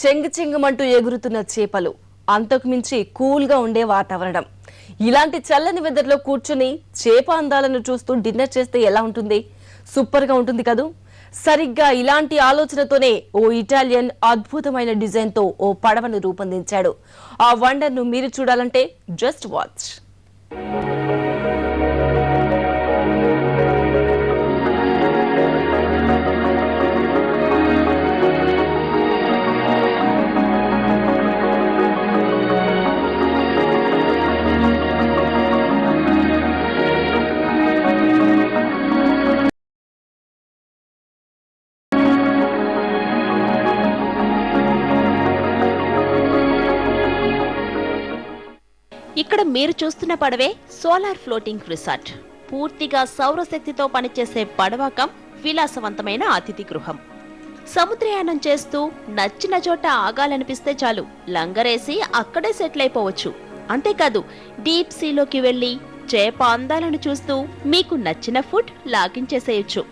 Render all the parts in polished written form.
చెంగుమంటూ ఎగురుతున్న చేపలు, అంతకు మించి కూల్గా ఉండే వాతావరణం. ఇలాంటి చల్లని వెదర్లో కూర్చుని చేప అందాలను చూస్తూ డిన్నర్ చేస్తే ఎలా ఉంటుంది? సూపర్ గా ఉంటుంది కదూ. సరిగ్గా ఇలాంటి ఆలోచనతోనే ఓ ఇటాలియన్ అద్భుతమైన డిజైన్ తో ఓ పడవను రూపొందించాడు. ఆ వండర్ ను మీరు చూడాలంటే జస్ట్ వాచ్. ఇక్కడ మీరు చూస్తున్న పడవే సోలార్ ఫ్లోటింగ్ రిసార్ట్. పూర్తిగా సౌరశక్తితో పనిచేసే పడవకం విలాసవంతమైన అతిథి గృహం. సముద్రయానం చేస్తూ నచ్చిన చోట ఆగాలనిపిస్తే చాలు, లంగరేసి అక్కడే సెటిల్ అయిపోవచ్చు. అంతేకాదు, డీప్ సీలోకి వెళ్లి చేప అందాలను చూస్తూ మీకు నచ్చిన ఫుడ్ లాగించేసేయచ్చు.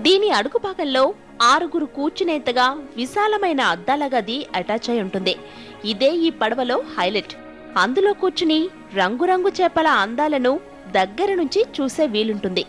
దీని అడుగు భాగంలో 6 కూర్చునేంతగా విశాలమైన అద్దాల గది అటాచ్ అయి ఉంటుంది. ఇదే ఈ పడవలో హైలైట్. అందులో కూర్చుని రంగురంగు చేపల అందాలను దగ్గర నుంచి చూసే వీలుంటుంది.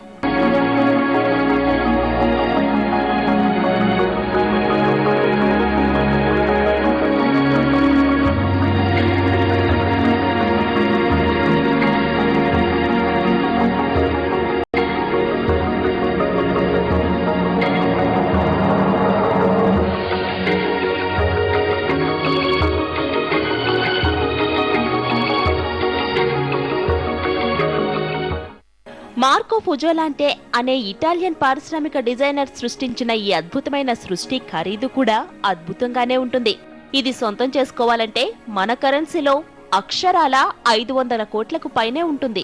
మార్కో ఫుజోలాంటే అనే ఇటాలియన్ పారిశ్రామిక డిజైనర్ సృష్టించిన ఈ అద్భుతమైన సృష్టి ఖరీదు కూడా అద్భుతంగానే ఉంటుంది. ఇది సొంతం చేసుకోవాలంటే మన కరెన్సీలో అక్షరాల 500 కోట్లకు పైనే ఉంటుంది.